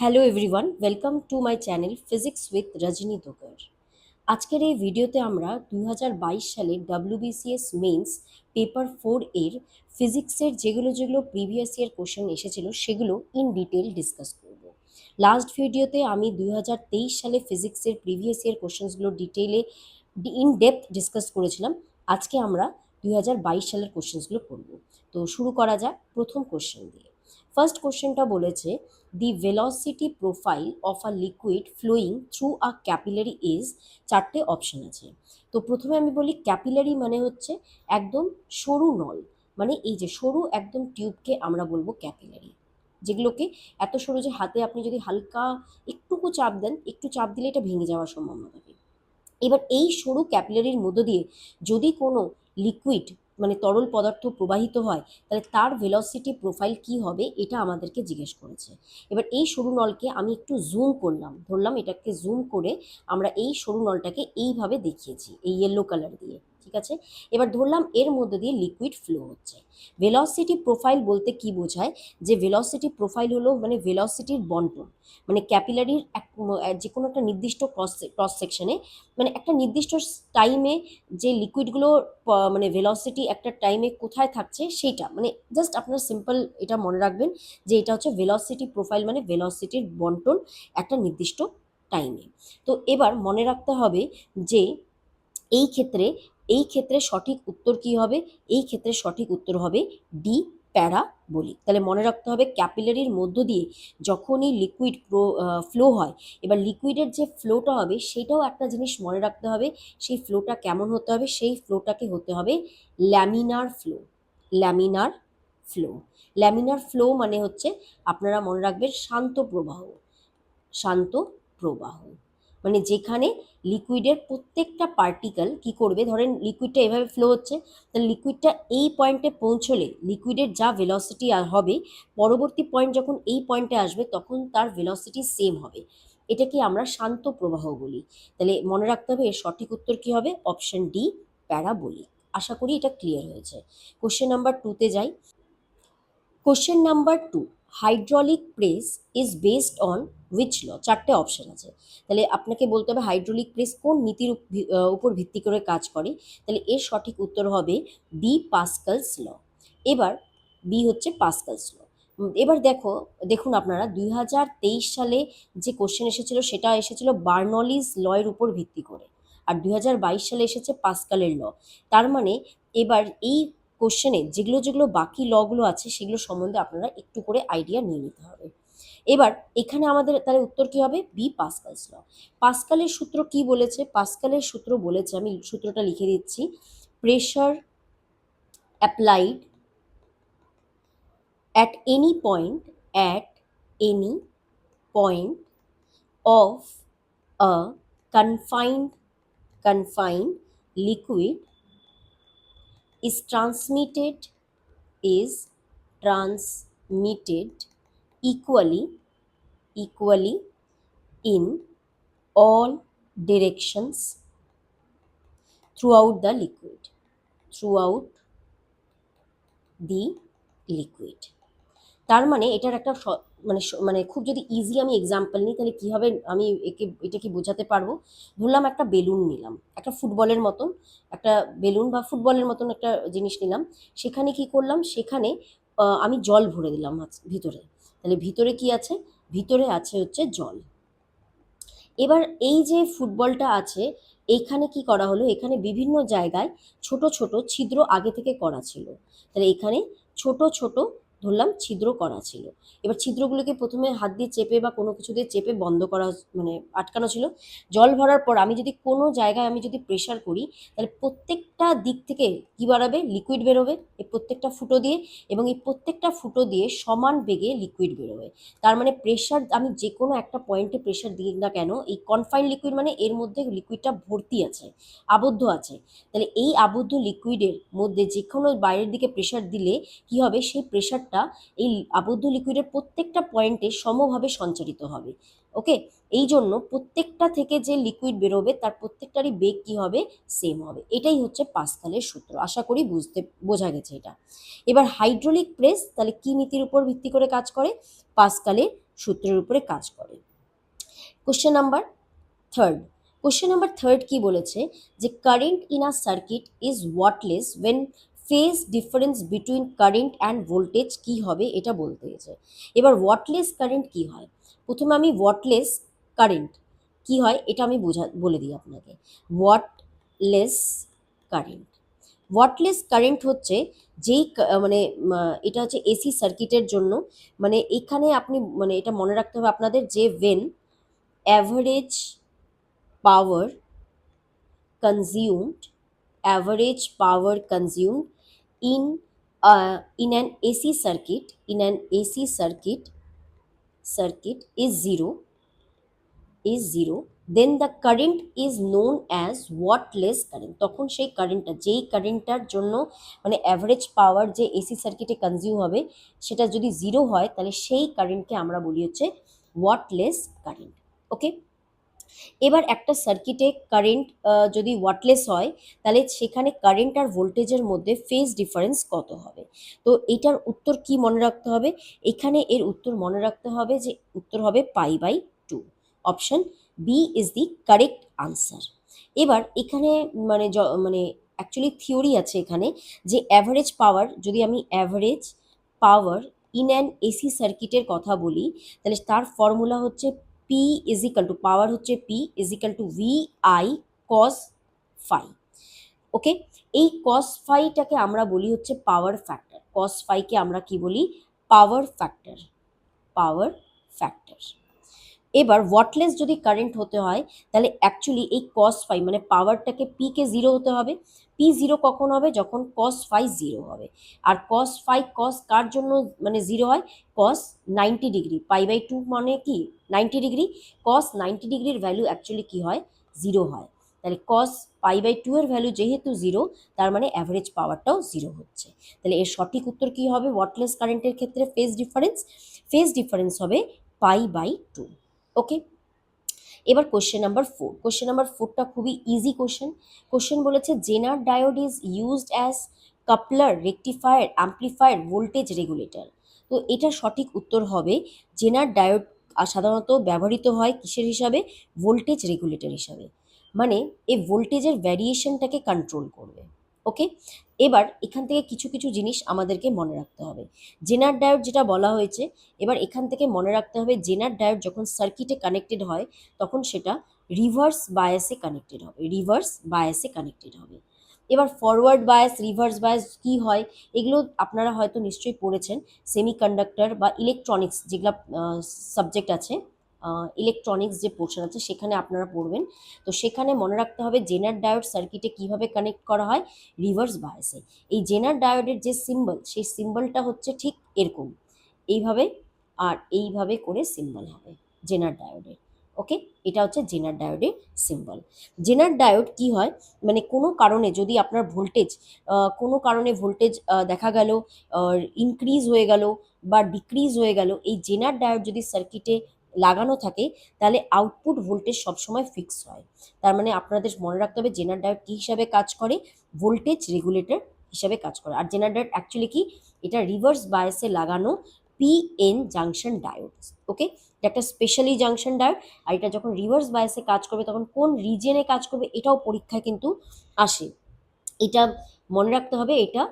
Hello everyone, welcome to my channel physics with Rajni Dokar. আজকের এই ভিডিওতে আমরা 2022 সালের WBCS মেন্স পেপার 4 এর ফিজিক্সের যেগুলো প্রিভিয়াস ইয়ার কোশ্চেন এসেছিল সেগুলো ইন ডিটেল ডিসকাস করব। লাস্ট ভিডিওতে আমি 2023 সালে ফিজিক্সের প্রিভিয়াস ইয়ার কোশ্চেন্সগুলো ডিটেইলে ইন ডেপথ ডিসকাস করেছিলাম। আজকে আমরা 2022 সালের কোশ্চেন্সগুলো করব। তো শুরু করা যাক প্রথম কোশ্চেন দিয়ে। ফার্স্ট কোশ্চেনটা বলেছে the velocity profile of a liquid flowing through a capillary is, চারটে অপশন আছে। তো প্রথমে আমি বলি ক্যাপিলারি মানে হচ্ছে একদম সরু নল, মানে এই যে সরু একদম টিউবকে আমরা বলবো ক্যাপিলারি, যেগুলোকে এত সরু যে হাতে আপনি যদি হালকা একটুকু চাপ দেন, একটু চাপ দিলে এটা ভেঙে যাওয়ার সম্ভাবনা থাকে। এবার এই সরু ক্যাপিলারির মধ্য দিয়ে যদি কোনো লিকুইড মানে তরল পদার্থ প্রবাহিত হয়, তাহলে তার ভেলোসিটি প্রোফাইল কি হবে এটা আমাদেরকে জিজ্ঞেস করেছে। এবার এই সরু নলকে আমি একটু জুম করলাম, ধরলাম এটাকে জুম করে আমরা এই সরু নলটাকে এইভাবে দেখিয়েছি এই ইয়েলো কালার দিয়ে, ঠিক আছে। এবার ধরলাম এর মধ্যে দিয়ে লিকুইড ফ্লো হচ্ছে। ভেলোসিটি প্রোফাইল বলতে কি বোঝায়, যে ভেলোসিটি প্রোফাইল হলো মানে ভেলোসিটির বন্টন, মানে ক্যাপিলারির যে কোনো একটা নির্দিষ্ট ক্রস সেকশনে, মানে একটা নির্দিষ্ট টাইমে যে লিকুইডগুলো মানে ভেলোসিটি একটা টাইমে কোথায় থাকছে সেইটা, মানে জাস্ট আপনার সিম্পল এটা মনে রাখবেন যে এটা হচ্ছে ভেলোসিটি প্রোফাইল, মানে ভেলোসিটির বন্টন একটা নির্দিষ্ট টাইমে। তো এবার মনে রাখতে হবে যে এই ক্ষেত্রে এই ক্ষেত্রে সঠিক উত্তর কি হবে, এই ক্ষেত্রে সঠিক উত্তর হবে ডি, প্যারাবোলিক। তাহলে মনে রাখতে হবে ক্যাপিলারির মধ্য দিয়ে যখনই লিকুইড ফ্লো হয়, এবার লিকুইডের যে ফ্লোটা হবে সেটাও একটা জিনিস মনে রাখতে হবে, সেই ফ্লোটা কেমন হতে হবে, সেই ফ্লোটাকে হতে হবে laminar flow. Laminar flow, laminar flow মানে হচ্ছে আপনারা মনে রাখবেন শান্ত প্রবাহ, শান্ত প্রবাহ, মানে যেখানে লিকুইডের প্রত্যেকটা পার্টিকেল কি করবে, ধরেন লিকুইডটা এভাবে ফ্লো হচ্ছে, তাহলে লিকুইডটা এই পয়েন্টে পৌঁছলে লিকুইডের যা ভেলোসিটি হবে, পরবর্তী পয়েন্ট যখন এই পয়েন্টে আসবে তখন তার ভেলোসিটি সেম হবে। এটাকে আমরা শান্ত প্রবাহ বলি। তাহলে মনে রাখতে হবে এর সঠিক উত্তর কি হবে, অপশন ডি, প্যারাবোলিক। আশা করি এটা ক্লিয়ার হয়েছে। কোশ্চেন নাম্বার 2-তে যাই। Question number 2, hydraulic press is based on which law, চারটে অপশন আছে। তাহলে আপনাকে বলতে হবে হাইড্রোলিক প্রেস কোন নীতির উপর ভিত্তি করে কাজ করে। তাহলে এর সঠিক উত্তর হবে বি, পাস্কালস ল। এবার বি হচ্ছে পাস্কালস ল। এবার দেখুন আপনারা 2023 সালে যে কোশ্চেন এসেছিল সেটা এসেছিল বার্নলিজ ল এর উপর ভিত্তি করে, আর 2022 সালে এসেছে পাস্কালের ল। তার মানে এবার এই কোশ্চেনে যেগুলো বাকি লগুলো আছে সেগুলো সম্বন্ধে আপনারা একটু করে আইডিয়া নিয়ে নিতে হবে। এবার এখানে আমাদের তাহলে উত্তর কি হবে, বি, পাস্কালস ল। পাস্কালের সূত্র কি বলেছে, পাস্কালের সূত্র বলেছে, আমি সূত্রটা লিখে দিচ্ছি, pressure applied at any point at any point of a confined liquid is transmitted equally in all directions throughout the liquid. তার মানে এটার একটা মানে খুব যদি ইজি আমি এক্সাম্পল নিই তাহলে কি হবে, আমি এটা কি বোঝাতে পারবো। ধরলাম একটা বেলুন নিলাম, একটা ফুটবলের মতন একটা বেলুন বা ফুটবলের মতন একটা জিনিস নিলাম, সেখানে কি করলাম, সেখানে আমি জল ভরে দিলাম ভিতরে। তাহলে ভিতরে কি আছে, ভিতরে আছে হচ্ছে জল। এবার এই যে ফুটবলটা আছে, এখানে কি করা হলো, এখানে বিভিন্ন জায়গায় ছোট ছোট ছিদ্র আগে থেকে করা ছিল। তাহলে এখানে ছোট ছোট ধরলাম ছিদ্র করা ছিল। এবার ছিদ্রগুলোকে প্রথমে হাত দিয়ে চেপে বা কোনো কিছু দিয়ে চেপে বন্ধ করা, মানে আটকানো ছিল। জল ভরার পর আমি যদি কোনো জায়গায় আমি যদি প্রেশার করি, তাহলে প্রত্যেকটা দিক থেকে কি বাড়াবে, লিকুইড বেরোবে এই প্রত্যেকটা ফুটো দিয়ে, এবং এই প্রত্যেকটা ফুটো দিয়ে সমান বেগে লিকুইড বেরোবে। তার মানে প্রেশার আমি যে কোনো একটা পয়েন্টে প্রেশার দিই না কেন, এই কনফাইন লিকুইড মানে এর মধ্যে লিকুইডটা ভর্তি আছে, আবদ্ধ আছে। তাহলে এই আবদ্ধ লিকুইডের মধ্যে যে কোনো বাইরের দিকে প্রেশার দিলে কি হবে, সেই প্রেশারটা এই আবদ্ধ লিকুইডের প্রত্যেকটা পয়েন্টে সমভাবে সঞ্চারিত হবে। ওকে, এই জন্য প্রত্যেকটা থেকে যে লিকুইড বেরোবে তার প্রত্যেকটারই বেগ কি হবে, সেম হবে। এটাই হচ্ছে পাস্কালের সূত্র। আশা করি বোঝা গেছে এটা। এবার হাইড্রোলিক প্রেস তাহলে কি নীতির উপর ভিত্তি করে কাজ করে, পাস্কালের সূত্রের উপরে কাজ করে। Question number third, question number third কি বলেছে যে current in a circuit is wattless when phase difference between current and voltage কি হবে এটা বলতে হয়েছে। এবার ওয়াটলেস কারেন্ট কি হয়, প্রথমে আমি ওয়াটলেস কারেন্ট কি হয় এটা আমি বলে দিই আপনাকে। ওয়াটলেস কারেন্ট, ওয়াটলেস কারেন্ট হচ্ছে যেই মানে এটা হচ্ছে এসি সার্কিটের জন্য, মানে এখানে আপনি মানে এটা মনে রাখতে হবে আপনাদের যে when average power consumed, average power consumed in an AC circuit, in an AC circuit is zero, then the current is known as whatless current। তখন সেই কারেন্টটা যেই কারেন্টটার জন্য মানে অ্যাভারেজ পাওয়ার যে এসি সার্কিটে কনজিউম হবে সেটা যদি জিরো হয় তাহলে সেই কারেন্টকে আমরা বলি হচ্ছে ওয়াটলেস কারেন্ট। ওকে, এবার একটা সার্কিটে কারেন্ট যদি ওয়াটলেস হয় তাহলে সেখানে কারেন্ট আর ভোল্টেজের মধ্যে ফেজ ডিফারেন্স কত হবে। তো এটার উত্তর কি মনে রাখতে হবে, এখানে এর উত্তর মনে রাখতে হবে যে উত্তর হবে π/2। Option B is the correct answer. এবার এখানে মানে মানে অ্যাকচুয়ালি থিওরি আছে এখানে যে অ্যাভারেজ পাওয়ার, যদি আমি average power in an AC সার্কিটের কথা বলি তাহলে তার ফর্মুলা হচ্ছে P is equal to, power হচ্ছে P is equal to V I cos phi. Okay, এই কস ফাইটাকে আমরা বলি হচ্ছে পাওয়ার ফ্যাক্টর, কস ফাইকে আমরা কি বলি, পাওয়ার ফ্যাক্টর, পাওয়ার ফ্যাক্টর। এবার ওয়াটলেস যদি কারেন্ট হতে হয় তাহলে অ্যাকচুয়ালি এই কস ফাই মানে পাওয়ারটাকে পিকে জিরো হতে হবে। পি জিরো কখন হবে, যখন কস ফাই জিরো হবে। আর কস ফাই কস কার জন্য মানে জিরো হয়, কস 90 ডিগ্রি, π/2 মানে কি 90 ডিগ্রি, কস 90 ডিগ্রির ভ্যালু অ্যাকচুয়ালি কি হয়, জিরো হয়। তাহলে কস π/2 এর ভ্যালু যেহেতু জিরো তার মানে অ্যাভারেজ পাওয়ারটাও জিরো হচ্ছে। তাহলে এর সঠিক উত্তর কি হবে ওয়াটলেস কারেন্টের ক্ষেত্রে ফেজ ডিফারেন্স, ফেজ ডিফারেন্স হবে π/2। ওকে, এবার কোশ্চেন নাম্বার 4, কোশ্চেন নাম্বার 4টা খুবই ইজি কোশ্চেন। কোশ্চেন বলেছে Zener diode is used as coupler, rectifier, amplifier, voltage regulator. তো এটার সঠিক উত্তর হবে জেনার ডায়োড সাধারণত ব্যবহৃত হয় কিসের হিসাবে, ভোল্টেজ রেগুলেটর হিসাবে, মানে এই ভোল্টেজের ভ্যারিয়েশনটাকে কন্ট্রোল করবে। ওকে, এবার এখান থেকে কিছু কিছু জিনিস আমাদেরকে মনে রাখতে হবে। জেনার ডায়োড যেটা বলা হয়েছে, এবার এখান থেকে মনে রাখতে হবে জেনার ডায়োড যখন সার্কিটে কানেক্টেড হয় তখন সেটা রিভার্স বায়াসে কানেক্টেড হবে, রিভার্স বায়াসে কানেক্টেড হবে। এবার ফরওয়ার্ড বায়াস, রিভার্স বায়াস কি হয় এগুলো আপনারা হয়তো নিশ্চয়ই পড়েছেন, সেমিকন্ডাক্টর বা ইলেকট্রনিক্স যেগুলো সাবজেক্ট আছে, ইলেকট্রনিক্স যে পোর্শন আছে সেখানে আপনারা পড়বেন। তো সেখানে মনে রাখতে হবে জেনার ডায়োড সার্কিটে কিভাবে কানেক্ট করা হয়, রিভার্স বায়াসে। এই জেনার ডায়োডের যে সিম্বল সেই সিম্বলটা হচ্ছে ঠিক এরকম, এইভাবে আর এইভাবে করে সিম্বল হবে জেনার ডায়োডের। ওকে, এটা হচ্ছে জেনার ডায়োডের সিম্বল। জেনার ডায়োড কি হয়, মানে কোনো কারণে যদি আপনার ভোল্টেজ কোনো কারণে ভোল্টেজ দেখা গেল ইনক্রিজ হয়ে গেল বা ডিক্রিজ হয়ে গেল, এই জেনার ডায়োড যদি সার্কিটে লাগানো থাকে তাহলে আউটপুট ভোল্টেজ সবসময় ফিক্স হয়। তার মানে আপনাদের মনে রাখতে হবে জেনার ডায়োড কী হিসাবে কাজ করে, ভোল্টেজ রেগুলেটর হিসাবে কাজ করে। আর জেনার ডায়োড অ্যাকচুয়ালি কি, এটা রিভার্স বায়াসে লাগানো পিএন জাংশন ডায়োড। ওকে, এটা একটা স্পেশালি জাংশন ডায়োড। আর এটা যখন রিভার্স বায়াসে কাজ করবে তখন কোন রিজনে কাজ করবে এটাও পরীক্ষায় কিন্তু আসে। এটা মনে রাখতে হবে এটা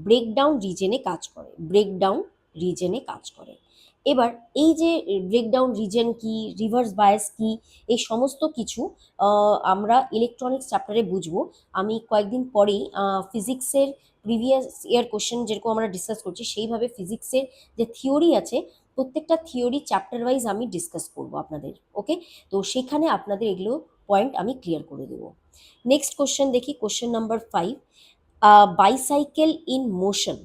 ব্রেকডাউন রিজনে কাজ করে, ব্রেকডাউন রিজনে কাজ করে। এবার এই যে ব্রেকডাউন রিজন কি, রিভার্স বায়াস কি, এই সমস্ত কিছু আমরা ইলেকট্রনিক্স চ্যাপ্টারে বুঝবো। আমি কয়েকদিন পরেই ফিজিক্সের প্রিভিয়াস ইয়ার কোশ্চেন যেরকম আমরা ডিসকাস করছি সেইভাবে ফিজিক্সের যে থিওরি আছে প্রত্যেকটা থিওরি চ্যাপ্টার ওয়াইজ আমি ডিসকাস করব আপনাদের। ওকে, তো সেখানে আপনাদের এগুলো পয়েন্ট আমি ক্লিয়ার করে দেবো। নেক্সট কোশ্চেন দেখি, question number 5, bicycle in motion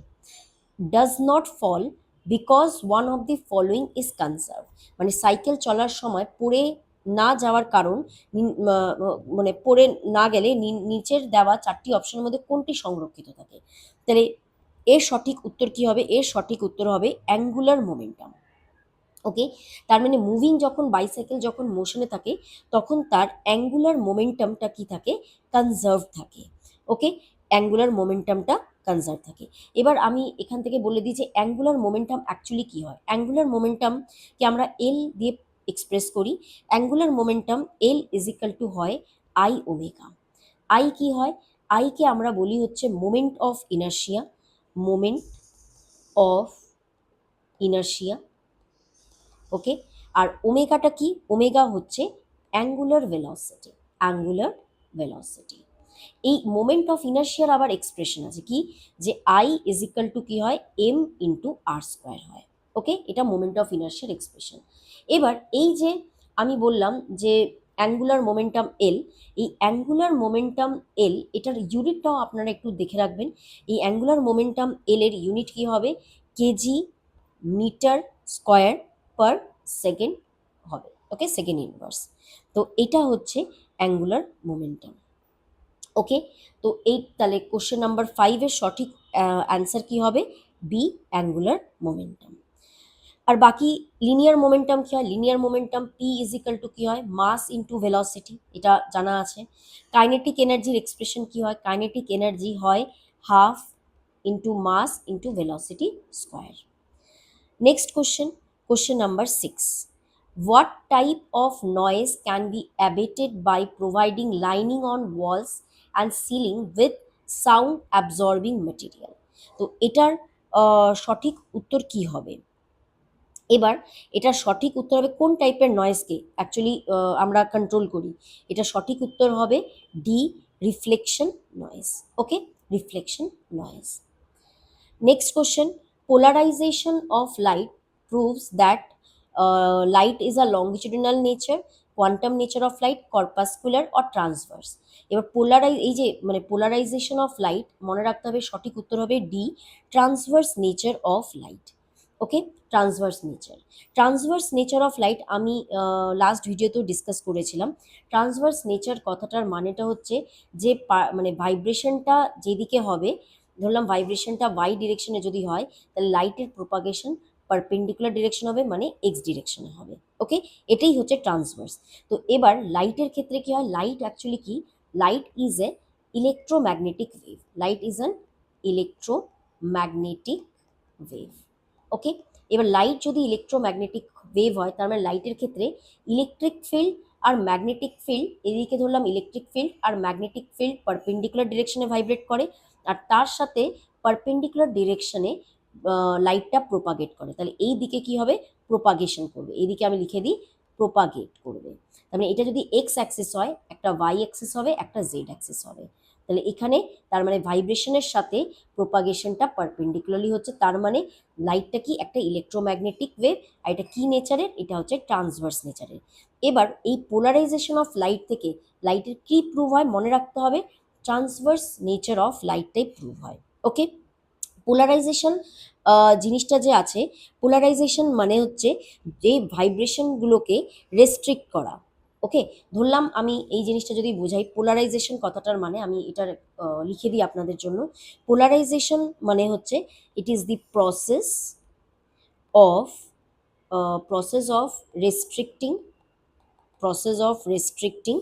does not fall because one of the following is conserved। মানে সাইকেল চলার সময় পড়ে না যাওয়ার কারণ মানে পড়ে না গেলে নিচের দেওয়া 4টি অপশনের মধ্যে কোনটি সংরক্ষিত থাকে। তাহলে এর সঠিক উত্তর কি হবে, এর সঠিক উত্তর হবে অ্যাঙ্গুলার মোমেন্টাম। ওকে, তার মানে মুভিং যখন বাইসাইকেল যখন মোশনে থাকে তখন তার অ্যাঙ্গুলার মোমেন্টামটা কি থাকে, কনজার্ভ থাকে। ওকে, অ্যাঙ্গুলার মোমেন্টামটা কনজার্ভ থাকে। এবার আমি এখান থেকে বলে দিই যে অ্যাঙ্গুলার মোমেন্টাম অ্যাকচুয়ালি কী হয়। অ্যাঙ্গুলার মোমেন্টামকে আমরা এল দিয়ে এক্সপ্রেস করি। Angular momentum L is equal to হয় আই ওমেগা। আই কি হয়? আইকে আমরা বলি হচ্ছে moment of inertia, moment of inertia, okay. আর ওমেগাটা কি? ওমেগা হচ্ছে অ্যাঙ্গুলার ভেলোসিটি, অ্যাঙ্গুলার ভেলোসিটি। এই মোমেন্ট অফ ইনার্শিয়ার আবার এক্সপ্রেশন আছে কি, যে আই ইজ ইকাল টু কি হয়, এম ইন্টু আর স্কোয়ার হয়, ওকে। এটা মোমেন্ট অফ ইনার্শিয়ার এক্সপ্রেশন। এবার এই যে আমি বললাম যে অ্যাঙ্গুলার মোমেন্টাম এল, এই অ্যাঙ্গুলার মোমেন্টাম এল এটার ইউনিটটাও আপনারা একটু দেখে রাখবেন। এই অ্যাঙ্গুলার মোমেন্টাম এল এর ইউনিট কি হবে, KG metre square per second হবে, ওকে, সেকেন্ড ইনভার্স। তো এটা হচ্ছে অ্যাঙ্গুলার মোমেন্টাম, ওকে। তো এই তাহলে কোশ্চেন নাম্বার 5-এর সঠিক অ্যান্সার কি হবে, বি, অ্যাঙ্গুলার মোমেন্টাম। আর বাকি লিনিয়ার মোমেন্টাম কি হয়, linear momentum P is equal two কি হয়, মাস ইন্টু ভেলোসিটি, এটা জানা আছে। কাইনেটিক এনার্জির এক্সপ্রেশন কি হয়, কাইনেটিক এনার্জি হয় half into mass into velocity square. Next question, question number 6. What type of noise can be abated by providing lining on walls and ceiling with sound absorbing material? তো এটার সঠিক উত্তর কি হবে? এবার এটার সঠিক উত্তর হবে কোন টাইপের নয়েজকে অ্যাকচুয়ালি আমরা কন্ট্রোল করি। এটা সঠিক উত্তর হবে D, reflection noise, okay, reflection noise. Next question, polarization of light proves that light is a longitudinal nature, quantum nature of light, corpuscular or transverse. এবার এই যে মানে পোলারাইজেশন অফ লাইট মনে রাখতে হবে, সঠিক উত্তর হবে D, transverse nature of light, okay, transverse nature. Transverse nature of light আমি লাস্ট ভিডিওতেও ডিসকাস করেছিলাম। ট্রান্সভার্স নেচার কথাটার মানেটা হচ্ছে যে মানে ভাইব্রেশনটা যেদিকে হবে, ধরলাম ভাইব্রেশনটা ওয়াই ডিরেকশনে যদি হয়, তাহলে লাইটের প্রোপাগেশন পারপেন্ডিকুলার ডিরেকশন হবে, মানে এক্স ডিরেকশনে হবে, ওকে। এটাই হচ্ছে ট্রান্সভার্স। তো এবার লাইটের ক্ষেত্রে কি হয়, লাইট অ্যাকচুয়ালি কি, light is a electromagnetic wave, light is an electromagnetic wave, okay. এবার লাইট যদি ইলেকট্রোম্যাগনেটিক ওয়েভ হয়, তার মানে লাইটের ক্ষেত্রে ইলেকট্রিক ফিল্ড আর ম্যাগনেটিক ফিল্ড, এদিকে ধরলাম ইলেকট্রিক ফিল্ড আর ম্যাগনেটিক ফিল্ড পারপেন্ডিকুলার ডিরেকশনে ভাইব্রেট করে, আর তার সাথে পারপেন্ডিকুলার ডিরেকশনে লাইটটা প্রোপাগেট করে, তাহলে এই দিকে কি হবে, প্রোপাগেশন করবে, এইদিকে আমি লিখে দিই প্রোপাগেট করবে। তার মানে এটা যদি এক্স অ্যাক্সিস হয়, একটা ওয়াই অ্যাক্সিস হবে, একটা জেড অ্যাক্সিস হবে, তাহলে এখানে তার মানে ভাইব্রেশনের সাথে প্রোপাগেশনটা পারপেন্ডিকুলারলি হচ্ছে, তার মানে লাইটটা কি একটা ইলেকট্রোম্যাগনেটিক ওয়েভ, আর এটা কি নেচারের, এটা হচ্ছে ট্রান্সভার্স নেচারের। এবার এই পোলারাইজেশন অফ লাইট থেকে লাইটের কি প্রুভ হয়, মনে রাখতে হবে ট্রান্সভার্স নেচার অফ লাইটটাই প্রুভ হয়, ওকে। পোলারাইজেশন জিনিসটা যে আছে, পোলারাইজেশন মানে হচ্ছে যে ভাইব্রেশনগুলোকে রেস্ট্রিক্ট করা, ওকে। ধরলাম আমি এই জিনিসটা যদি বোঝাই, পোলারাইজেশন কথাটার মানে আমি এটার লিখে দিই আপনাদের জন্য। পোলারাইজেশন মানে হচ্ছে it is the of process of রেস্ট্রিক্টিং process of restricting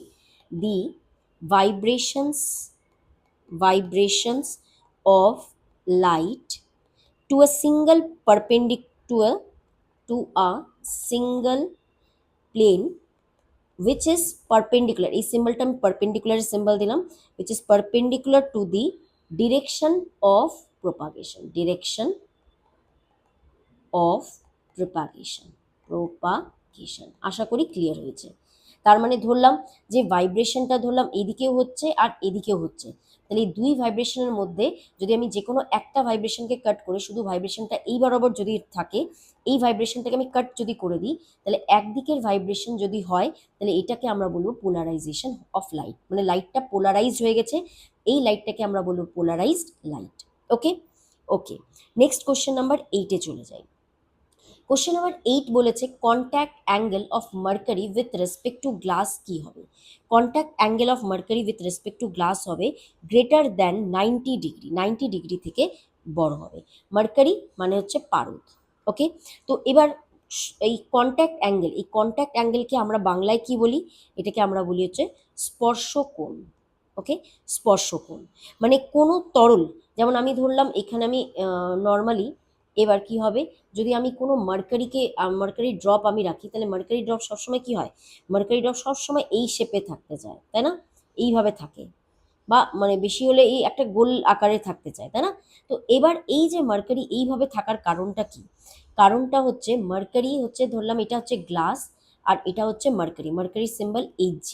the vibrations of light to a single perpendicular to a single plane which is perpendicular, এই সিম্বলটা আমি পারপেন্ডিকুলার সিম্বল দিলাম, which is perpendicular to the direction of propagation, direction of propagation। আশা করি clear হয়েছে। তার মানে ধরলাম যে ভাইব্রেশনটা ধরলাম এদিকেও হচ্ছে আর এদিকেও হচ্ছে, তাহলে এই দুই ভাইব্রেশনের মধ্যে যদি আমি যে কোনো একটা ভাইব্রেশনকে কাট করে শুধু ভাইব্রেশনটা এই বরাবর যদি থাকে, এই ভাইব্রেশনটাকে আমি কাট যদি করে দিই, তাহলে একদিকের ভাইব্রেশন যদি হয়, তাহলে এটাকে আমরা বলবো পোলারাইজেশন অফ লাইট, মানে লাইটটা পোলারাইজড হয়ে গেছে, এই লাইটটাকে আমরা বলবো polarised light, okay. Okay, next question number 8-এ চলে যাই। কোশ্চেন নাম্বার 8 বলেছে contact angle of mercury with respect to glass কী হবে। Contact angle of mercury with respect to glass হবে গ্রেটার দ্যান 90 ডিগ্রি, 90 ডিগ্রি থেকে বড় হবে। মার্কারি মানে হচ্ছে পারদ, ওকে। তো এবার এই কন্ট্যাক্ট অ্যাঙ্গেল, এই কন্ট্যাক্ট অ্যাঙ্গেলকে আমরা বাংলায় কি বলি, এটাকে আমরা বলি হচ্ছে স্পর্শ কোণ, ওকে, স্পর্শকোণ মানে কোনো তরল, যেমন আমি ধরলাম এখানে আমি নর্মালি, এবার কি হবে, যদি আমি কোনো মার্কারি ড্রপ আমি রাখি, তাহলে মার্কারি ড্রপ সবসময় কি হয়, মার্কারি ড্রপ সবসময় এই শেপে থাকতে চায়, তাই না, এইভাবে থাকে, বা মানে বেশি হলে এই একটা গোল আকারে থাকতে চায়, তাই না। তো এবার এই যে মার্কারি এইভাবে থাকার কারণটা কি, কারণটা হচ্ছে মার্কারি হচ্ছে, ধরলাম এটা হচ্ছে গ্লাস আর এটা হচ্ছে মার্কারি, মার্কারি সিম্বল Hg।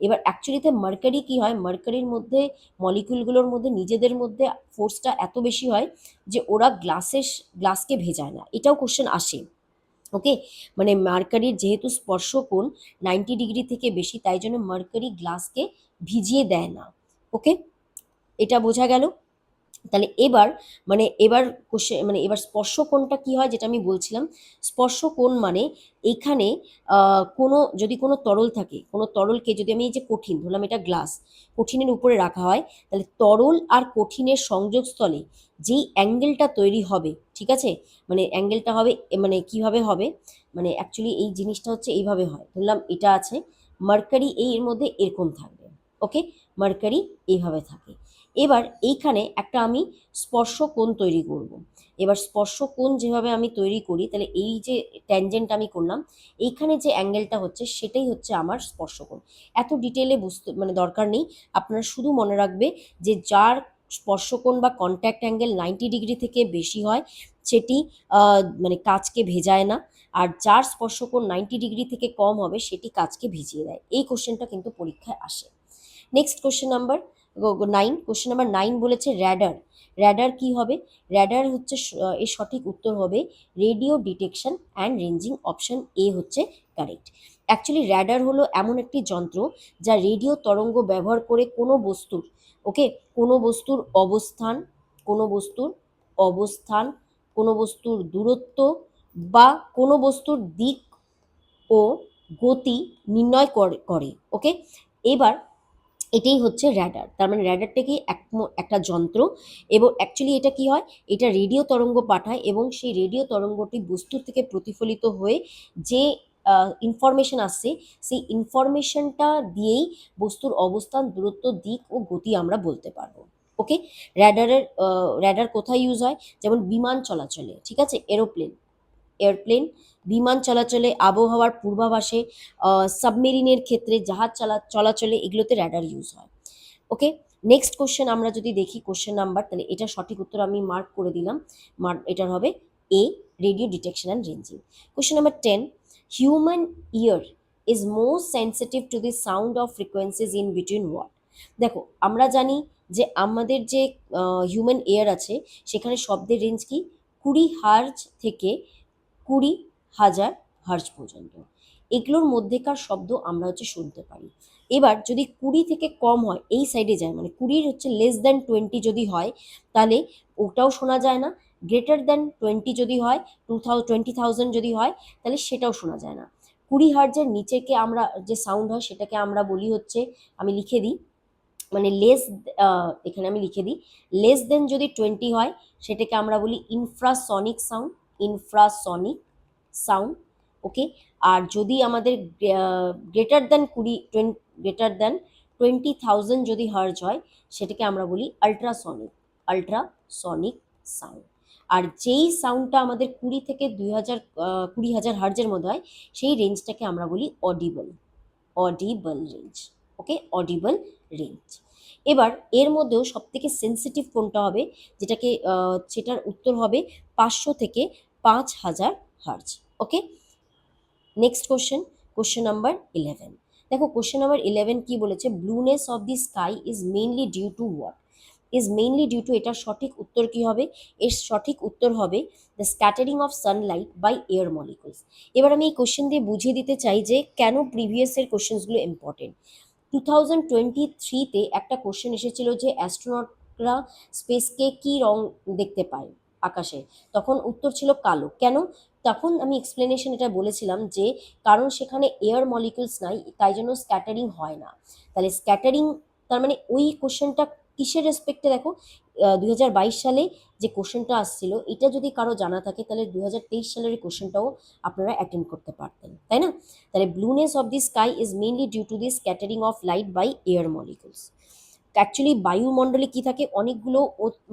এবার অ্যাকচুয়ালিতে মার্কারি কি হয়, মার্কারির মধ্যে মলিকিউলগুলোর মধ্যে নিজেদের মধ্যে ফোর্সটা এত বেশি হয় যে ওরা গ্লাসকে ভেজায় না, এটাও কোশ্চেন আসে। ওকে, মানে মার্কারির যেহেতু স্পর্শকোণ 90 ডিগ্রি থেকে বেশি, তাই জন্য মার্কারি গ্লাসকে ভিজিয়ে দেয় না। ওকে, এটা বোঝা গেল। তাহলে এবার এবার কোশ্চেন এবার স্পর্শকোণটা কি হয়, যেটা আমি বলছিলাম, স্পর্শকোণ মানে এখানে কোনো যদি কোনো তরল থাকে, কোনো তরলকে যদি আমি এই যে কঠিন ধরলাম, এটা গ্লাস, কঠিনের উপরে রাখা হয়, তাহলে তরল আর কঠিনের সংযোগস্থলে যেই অ্যাঙ্গেলটা তৈরি হবে, ঠিক আছে, মানে অ্যাঙ্গেলটা হবে কিভাবে হবে, মানে অ্যাকচুয়ালি এই জিনিসটা হচ্ছে এইভাবে হয়, ধরলাম এটা আছে, মার্কারি এর মধ্যে এরকম থাকবে। ওকে, মার্কারি এইভাবে থাকে। এবার এইখানে একটা আমি স্পর্শকোণ তৈরি করব। এবার স্পর্শকোণ যেভাবে আমি তৈরি করি, তাহলে এই যে ট্যানজেন্ট আমি করলাম, এইখানে যে অ্যাঙ্গেলটা হচ্ছে সেটাই হচ্ছে আমার স্পর্শকোণ। এত ডিটেলে বুঝতে দরকার নেই, আপনারা শুধু মনে রাখবে যে যার স্পর্শকোণ বা কন্ট্যাক্ট অ্যাঙ্গেল 90 ডিগ্রি থেকে বেশি হয় সেটি কাচকে ভেজায় না, আর যার স্পর্শকোণ 90 ডিগ্রি থেকে কম হবে সেটি কাচকে ভিজিয়ে দেয়। এই কোশ্চেনটা কিন্তু পরীক্ষায় আসে। Next question number 9, question number 9 বলেছে র্যাডার। র্যাডার কি হবে, র্যাডার হচ্ছে এর সঠিক উত্তর হবে radio detection and ranging, option A হচ্ছে কারেক্ট। অ্যাকচুয়ালি র্যাডার হলো এমন একটি যন্ত্র যা রেডিও তরঙ্গ ব্যবহার করে কোনো বস্তুর, ওকে, কোনো বস্তুর অবস্থান, কোনো বস্তুর অবস্থান, কোনো বস্তুর দূরত্ব বা কোনো বস্তুর দিক ও গতি নির্ণয় করে। ওকে, এবার এটাই হচ্ছে র্যাডার, তার মানে র্যাডারটা কি একটা যন্ত্র, এবং অ্যাকচুয়ালি এটা কি হয়, এটা রেডিও তরঙ্গ পাঠায় এবং সেই রেডিও তরঙ্গটি বস্তু থেকে প্রতিফলিত হয়ে যে ইনফরমেশন আসছে, সেই ইনফরমেশনটা দিয়েই বস্তুর অবস্থান, দূরত্ব, দিক ও গতি আমরা বলতে পারবো। ওকে, র্যাডার কোথায় ইউজ হয়, যেমন বিমান চলাচলে, ঠিক আছে, এয়ারপ্লেন, বিমান চলাচলে, আবহাওয়ার পূর্বাভাসে, সাবমেরিনের ক্ষেত্রে, জাহাজ চলাচলে, এগুলোতে র্যাডার ইউজ হয়। ওকে, নেক্সট কোশ্চেন আমরা যদি দেখি কোশ্চেন নাম্বার, তাহলে এটা সঠিক উত্তর আমি মার্ক করে দিলাম, এটার হবে A, radio detection and ranging. Question number 10, human ear is most sensitive to the sound of frequencies in between what. দেখো আমরা জানি যে আমাদের যে হিউম্যান এয়ার আছে সেখানে শব্দের রেঞ্জ কি, 20 হার্জ থেকে 20,000 হার্জ পর্যন্ত, এগুলোর মধ্যেকার শব্দ আমরা হচ্ছে শুনতে পারি। এবার যদি 20 থেকে কম হয়, এই সাইডে যায়, মানে 20 হচ্ছে less than 20 যদি হয় তাহলে ওটাও শোনা যায় না, greater than 20 যদি হয়, 20,000 যদি হয় তাহলে সেটাও শোনা যায় না। 20 হার্জের নিচেকে আমরা যে সাউন্ড হয় সেটাকে আমরা বলি হচ্ছে, আমি লিখে দিই, মানে এখানে আমি লিখে দিই, less than যদি 20 হয় সেটাকে আমরা বলি ইনফ্রাসনিক সাউন্ড, ইনফ্রাসনিক সাউন্ড। ওকে, আর যদি আমাদের greater than 20,000 যদি হার্জ হয় সেটাকে আমরা বলি আল্ট্রাসনিক, আল্ট্রাসনিক সাউন্ড। আর যেই সাউন্ডটা আমাদের 20 থেকে 20,000 হার্জের মধ্যে হয় সেই রেঞ্জটাকে আমরা বলি অডিবল, অডিবল রেঞ্জ। ওকে, অডিবল রেঞ্জ। এবার এর মধ্যেও সব থেকে সেন্সিটিভ কোনটা হবে, সেটার উত্তর হবে 500 থেকে 5,000 hertz. Okay, next question, question number 11। দেখো কোশ্চেন নাম্বার 11 কি বলেছে, blueness of the sky is mainly due to what, is mainly due to, এটার সঠিক উত্তর কি হবে, এর সঠিক উত্তর হবে the scattering of sunlight by air molecules. এবার আমি এই কোশ্চেন দিয়ে বুঝিয়ে দিতে চাই যে কেন প্রিভিয়াসের কোশ্চেন্সগুলো ইম্পর্টেন্ট। 2023-তে একটা কোশ্চেন এসেছিল যে অ্যাস্ট্রোনটরা স্পেসকে কি রং দেখতে পায় আকাশে, তখন উত্তর ছিল কালো। কেন, তখন আমি এক্সপ্লেনেশন এটা বলেছিলাম যে কারণ সেখানে এয়ার মলিকুলস নাই, তাই জন্য স্ক্যাটারিং হয় না। তাহলে স্ক্যাটারিং, তার মানে ওই কোশ্চেনটা কিসের রেসপেক্টে, দেখো 2022 সালে যে কোশ্চেনটা আসছিল এটা যদি কারো জানা থাকে তাহলে 2023 সালের কোশ্চেনটাও আপনারা অ্যাটেন্ড করতে পারতেন, তাই না। তাহলে blueness of the sky is mainly due to the scattering of light by air molecules. Actually বায়ুমণ্ডলে কি থাকে, অনেকগুলো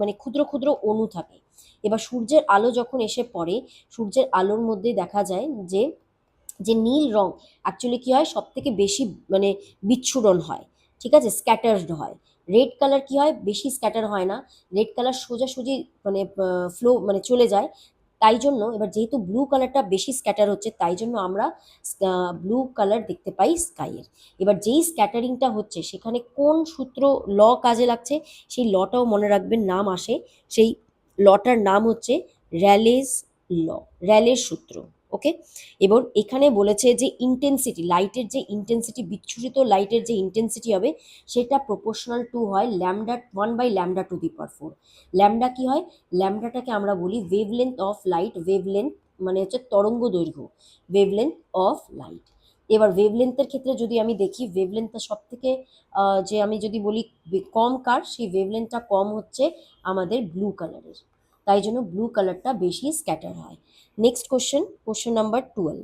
মানে ক্ষুদ্র ক্ষুদ্র অণু থাকে। এবার সূর্যের আলো যখন এসে পড়ে, সূর্যের আলোর মধ্যে দেখা যায় যে যে নীল রং অ্যাকচুয়ালি কি হয়, সব থেকে বেশি মানে বিচ্ছুরণ হয়, ঠিক আছে, স্ক্যাটার্ড হয়। রেড কালার কি হয়, বেশি স্ক্যাটার হয় না, রেড কালার সোজাসুজি মানে ফ্লো মানে চলে যায়। তাই জন্য এবার যেহেতু ব্লু কালারটা বেশি স্ক্যাটার হচ্ছে, তাই জন্য আমরা ব্লু কালার দেখতে পাই স্কাইয়ের। এবার যেই স্ক্যাটারিংটা হচ্ছে সেখানে কোন সূত্র ল কাজে লাগছে, সেই লটাও মনে রাখবেন, নাম আসে, সেই লটার নাম হচ্ছে র্যালেস ল, র্যালের সূত্র। ওকে। এবার এখানে বলেছে যে ইন্টেন্সিটি, লাইটের যে ইন্টেন্সিটি, বিচ্ছুরিত লাইটের যে ইন্টেন্সিটি হবে, সেটা প্রপোর্শনাল টু হয় ল্যামডা 1/λ⁴। ল্যামডা কি হয়, ল্যামডাটাকে আমরা বলি ওয়েভলেন্থ অফ লাইট, ওয়েভলেন্থ মানে হচ্ছে তরঙ্গ দৈর্ঘ্য, ওয়েভলেন্থ অফ লাইট। এবার ওয়েভলেন্থের ক্ষেত্রে যদি আমি দেখি, ওয়েভলেন্থটা সব থেকে যে আমি যদি বলি কম কার, সেই ওয়েভলেন্থটা কম হচ্ছে আমাদের ব্লু কালারের, তাই জন্য ব্লু কালারটা বেশি স্ক্যাটার হয়। Next question, question number 12।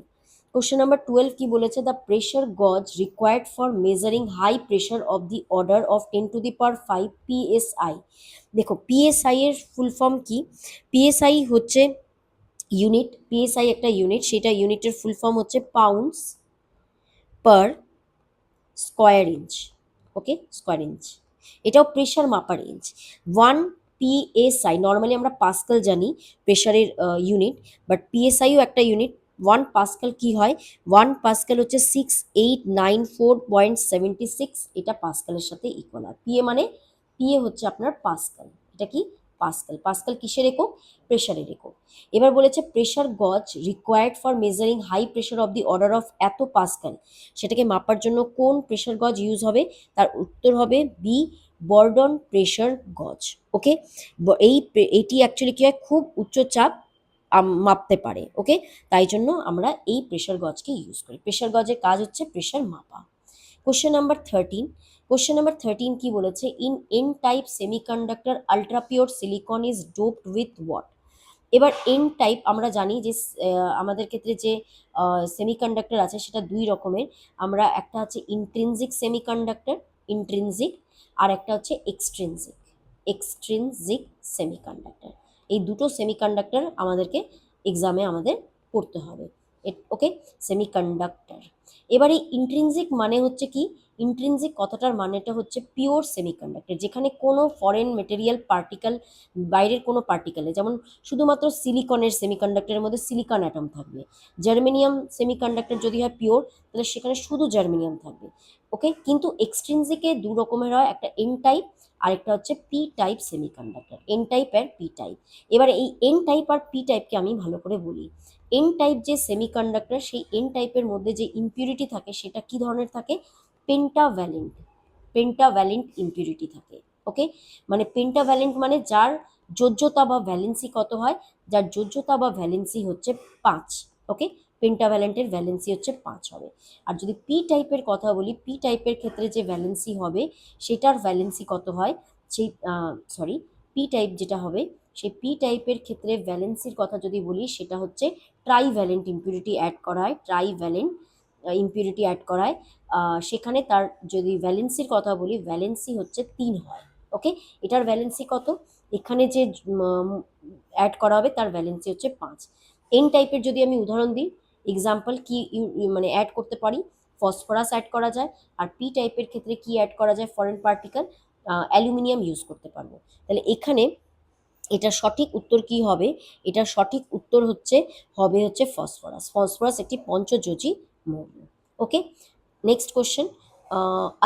Question number 12 কি বলেছে, the pressure gauge required for measuring high pressure of the order of 10⁵ PSI। দেখো পিএসআই এর ফুল ফর্ম কি, পিএসআই হচ্ছে ইউনিট, পিএসআই একটা ইউনিট, সেটা ইউনিটের ফুল ফর্ম হচ্ছে pounds per square inch. Okay, square inch, এটাও প্রেশার মাপার ইঞ্চ। 1 PSI, নর্মালি আমরা পাস্কাল জানি প্রেশারের ইউনিট, বাট পিএসআইও একটা ইউনিট। 1 পাস্কাল কি হয়, 1 পাস্কাল হচ্ছে 6894.76, এটা পাস্কালের সাথে ইকুয়াল। আর পিএ মানে, পিএ হচ্ছে আপনার পাস্কাল, এটা কি পাস্কাল, পাস্কাল কিসের একক, প্রেশারের একক। এবার বলেছে pressure gauge required for measuring high pressure of the order of এত পাস্কাল, সেটাকে মাপার জন্য কোন প্রেশার গজ ইউজ হবে, তার উত্তর হবে বি, বর্ডন প্রেশার গজ। ওকে, এইটি অ্যাকচুয়ালি কি হয়, খুব উচ্চ চাপ মাপতে পারে। ওকে, তাই জন্য আমরা এই প্রেশার গজকে ইউজ করি, প্রেশার গজের কাজ হচ্ছে প্রেশার মাপা। Question number 13। কোশ্চেন নাম্বার 13 কি বলেছে, in N type semiconductor ultra pure silicon is doped with what. এবার এন টাইপ আমরা জানি যে আমাদের ক্ষেত্রে যে সেমিকন্ডাক্টর আছে সেটা দুই রকমের। আমরা একটা হচ্ছে ইন্ট্রিনজিক সেমিকন্ডাক্টর, ইন্ট্রিনজিক, আর একটা হচ্ছে এক্সট্রিনজিক, এক্সট্রিনজিক সেমিকন্ডাক্টর। এই দুটো সেমিকন্ডাক্টর আমাদেরকে এক্সামে আমাদের পড়তে হবে। ওকে, সেমিকন্ডাক্টর। এবার এই ইন্ট্রিনজিক মানে হচ্ছে কি, ইন্ট্রিনজিক কথাটার মানেটা হচ্ছে পিওর সেমিকন্ডাক্টর, যেখানে কোনো ফরেন মেটেরিয়াল পার্টিকেল, বাইরের কোনো পার্টিকেলে, যেমন শুধুমাত্র সিলিকনের সেমিকন্ডাক্টরের মধ্যে সিলিকন অ্যাটম থাকবে। জার্মেনিয়াম সেমিকন্ডাক্টর যদি হয় পিওর, তাহলে সেখানে শুধু জার্মেনিয়াম থাকবে। ওকে, কিন্তু এক্সট্রিনজিকে দু রকমের হয়, একটা এন টাইপ আর একটা হচ্ছে P type semiconductor, N type আর পি টাইপ। এবার এই এন টাইপ আর পি টাইপকে আমি ভালো করে বলি। এন টাইপ যে সেমিকন্ডাক্টর, সেই এন টাইপের মধ্যে যে ইম্পিউরিটি থাকে সেটা কি ধরনের থাকে, পেন্টাভ্যালেন্ট, পেন্টাভ্যালেন্ট ইম্পিউরিটি থাকে। ওকে, মানে পেন্টাভ্যালেন্ট মানে যার যোজ্যতা বা ভ্যালেন্সি কত হয়, যার যোজ্যতা বা ভ্যালেন্সি হচ্ছে 5। ওকে, পেন্টাভ্যালেন্টের ভ্যালেন্সি হচ্ছে 5 হবে। আর যদি পি টাইপের কথা বলি, পি টাইপের ক্ষেত্রে যে ভ্যালেন্সি হবে সেটার ভ্যালেন্সি কত হয়, সেই সরি, পি টাইপ যেটা হবে, সেই পি টাইপের ক্ষেত্রে ভ্যালেন্সির কথা যদি বলি, সেটা হচ্ছে ট্রাইভ্যালেন্ট ইম্পিউরিটি অ্যাড করা হয়, ট্রাইভ্যালেন্ট ইম্পিউরিটি অ্যাড করায়। সেখানে তার যদি ভ্যালেন্সির কথা বলি, ভ্যালেন্সি হচ্ছে 3 হয়। ওকে, এটার ভ্যালেন্সি কত, এখানে যে অ্যাড করা হবে তার ভ্যালেন্সি হচ্ছে 5। এন টাইপের যদি আমি উদাহরণ দিই, এক্সাম্পল কি মানে অ্যাড করতে পারি, ফসফরাস অ্যাড করা যায়। আর পি টাইপের ক্ষেত্রে কি অ্যাড করা যায়, ফরেন পার্টিকেল, অ্যালুমিনিয়াম ইউজ করতে পারবো। তাহলে এখানে এটা সঠিক উত্তর কি হবে, এটা সঠিক উত্তর হচ্ছে হবে হচ্ছে ফসফরাস, ফসফরাস একটি পঞ্চযোজী মৌল। Okay, next question,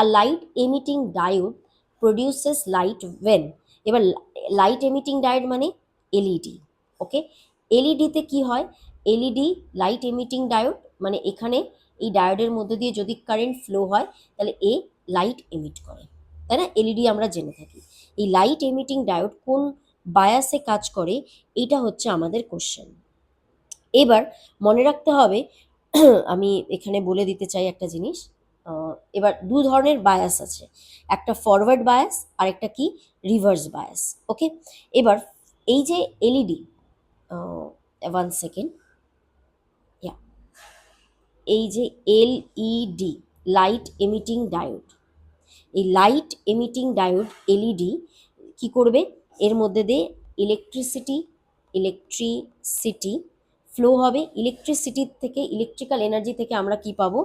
a light emitting diode produces light when. এবার লাইট এমিটিং ডায়োড মানে এলইডি। ওকে, এলইডিতে কি হয়, এলইডি লাইট এমিটিং ডায়োড মানে এখানে এই ডায়োডের মধ্যে দিয়ে যদি কারেন্ট ফ্লো হয়, তাহলে এ লাইট এমিট করে, তাই না, এলইডি আমরা জেনে থাকি। এই লাইট এমিটিং ডায়োড কোন বায়াসে কাজ করে, এটা হচ্ছে আমাদের কোশ্চেন। এবার মনে রাখতে হবে, আমি এখানে বলে দিতে চাই একটা জিনিস। এবার দু ধরনের বায়াস আছে, একটা ফরওয়ার্ড বায়াস আর একটা কি রিভার্স বায়াস। ওকে, এবার এই যে এলইডি, 1 সেকেন্ড, এই যে এলইডি লাইট এমিটিং ডায়োড, এই লাইট এমিটিং ডায়োড এলইডি কি করবে, এর মধ্যে দিয়ে ইলেকট্রিসিটি ফ্লো হবে। ইলেকট্রিসিটি থেকে, ইলেকট্রিক্যাল এনার্জি থেকে আমরা কি পাবো,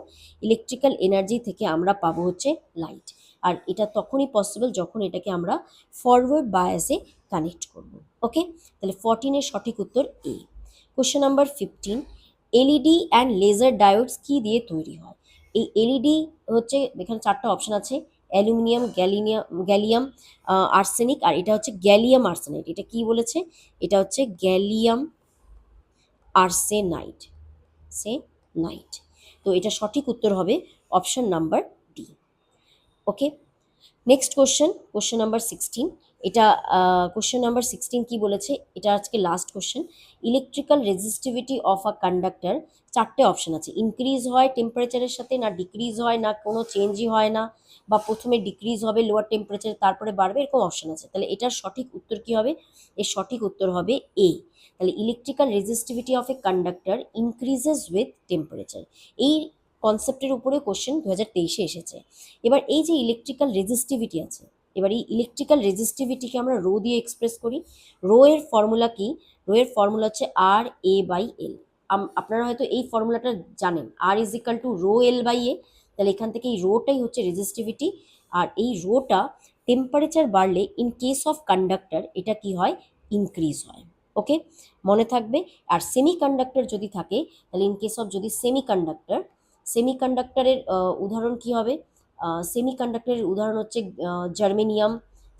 ইলেকট্রিক্যাল এনার্জি থেকে আমরা পাবো হচ্ছে লাইট। আর এটা তখনই পসিবল যখন এটাকে আমরা ফরওয়ার্ড বায়াসে কানেক্ট করব। ওকে, তাহলে 14 এর সঠিক উত্তর A. Question number 15, LED and laser diodes কি দিয়ে তৈরি হয়? এই এলইডি হচ্ছে, এখানে চারটা অপশন আছে, অ্যালুমিনিয়াম, গ্যালিয়াম আর্সেনিক, আর এটা হচ্ছে গ্যালিয়াম আর্সেনাইড। এটা কি বলেছে, এটা হচ্ছে গ্যালিয়াম আর্সেনাইড, নাইট। তো এটা সঠিক উত্তর হবে অপশন নাম্বার ডি। ওকে, নেক্সট কোশ্চেন নাম্বার 16। এটা কোশ্চেন নাম্বার 16 কি বলেছে, এটা আজকে last question. Electrical resistivity of a conductor, চারটে অপশন আছে, ইনক্রিজ হয় টেম্পারেচারের সাথে, না ডিক্রিজ হয়, না কোনো চেঞ্জই হয় না, বা প্রথমে ডিক্রিজ হবে লোয়ার টেম্পারেচার তারপরে বাড়বে, এরকম অপশন আছে। তাহলে এটার সঠিক উত্তর কি হবে, এর সঠিক উত্তর হবে এ। তাহলে electrical resistivity of a conductor increases with temperature, এই কনসেপ্টের উপরে কোশ্চেন 2023-এ এসেছে। এবার এই যে ইলেকট্রিক্যাল রেজিস্টিভিটি আছে, এবার এই ইলেকট্রিক্যাল রেজিস্টিভিটিকে আমরা রো দিয়ে এক্সপ্রেস করি। রো এর ফর্মুলা কি, রো এর ফর্মুলা হচ্ছে আর এ বাই এল। আপনারা হয়তো এই ফর্মুলাটা জানেন, R is equal to rho L by A. তাহলে এখান থেকে এই রোটাই হচ্ছে রেজিস্টিভিটি, আর এই রোটা টেম্পারেচার বাড়লে ইন কেস অফ কন্ডাক্টর এটা কি হয়, ইনক্রিজ হয়। ওকে, মনে থাকবে। আর সেমি কন্ডাক্টর যদি থাকে, তাহলে ইন কেস অফ যদি সেমিকন্ডাক্টরের উদাহরণ কি হবে, সেমিকন্ডাক্টরের উদাহরণ হচ্ছে জার্মেনিয়াম,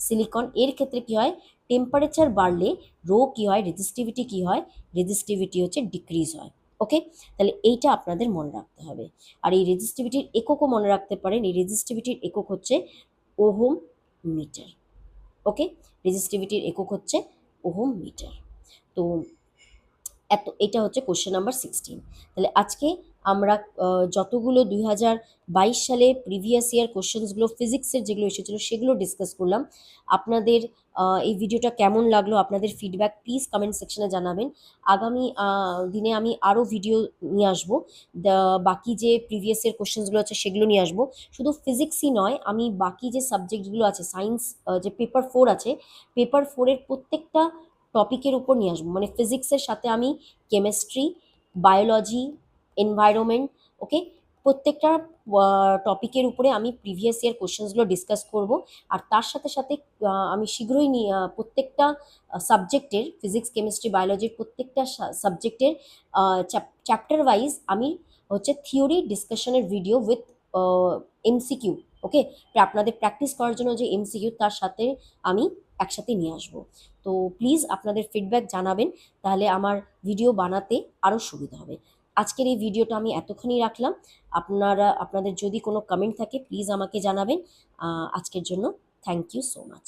সিলিকন। এর ক্ষেত্রে কি হয়, টেম্পারেচার বাড়লে রো কি হয়, রেজিস্টিভিটি কি হয়, রেজিস্টিভিটি হচ্ছে ডিক্রিজ হয়। ওকে, তাহলে এইটা আপনাদের মনে রাখতে হবে। আর এই রেজিস্টিভিটির এককও মনে রাখতে পারেন, এই রেজিস্টিভিটির একক হচ্ছে ওহম মিটার। ওকে, রেজিস্টিভিটির একক হচ্ছে ওহম মিটার। তো এটা হচ্ছে কোশ্চেন নাম্বার 16। তাহলে আজকে আমরা যতগুলো 2022 সালে প্রিভিয়াস ইয়ার কোশ্চেন্সগুলো ফিজিক্সের যেগুলো এসেছিলো সেগুলো ডিসকাস করলাম। আপনাদের এই ভিডিওটা কেমন লাগলো, আপনাদের ফিডব্যাক প্লিজ কমেন্ট সেকশনে জানাবেন। আগামী দিনে আমি আরও ভিডিও নিয়ে আসবো, বাকি যে প্রিভিয়াস ইয়ার কোশ্চেন্সগুলো আছে সেগুলো নিয়ে আসবো। শুধু ফিজিক্সই নয়, আমি বাকি যে সাবজেক্টগুলো আছে, সায়েন্স যে পেপার 4 আছে, পেপার 4-এর প্রত্যেকটা টপিকের উপর নিয়ে আসবো। মানে ফিজিক্সের সাথে আমি কেমিস্ট্রি, বায়োলজি, এনভায়রনমেন্ট, ওকে, প্রত্যেকটা টপিকের উপরে আমি প্রিভিয়াস ইয়ার কোশ্চেন্সগুলো ডিসকাস করব। আর তার সাথে সাথে আমি শীঘ্রই প্রত্যেকটা সাবজেক্টের, ফিজিক্স, কেমিস্ট্রি, বায়োলজির প্রত্যেকটা সাবজেক্টের চ্যাপ্টার ওয়াইজ আমি হচ্ছে থিওরি ডিসকাশনের ভিডিও উইথ এমসিকিউ, ওকে, আপনাদের প্র্যাকটিস করার জন্য যে এমসিকিউ, তার সাথে আমি একসাথে নিয়ে আসবো। তো প্লিজ আপনাদের ফিডব্যাক জানাবেন, তাহলে আমার ভিডিও বানাতে আরও সুবিধা হবে। আজকের এই ভিডিওটা আমি এতক্ষণই রাখলাম। আপনাদের যদি কোনো কমেন্ট থাকে প্লিজ আমাকে জানাবেন। আজকের জন্য থ্যাংক ইউ সো মাচ।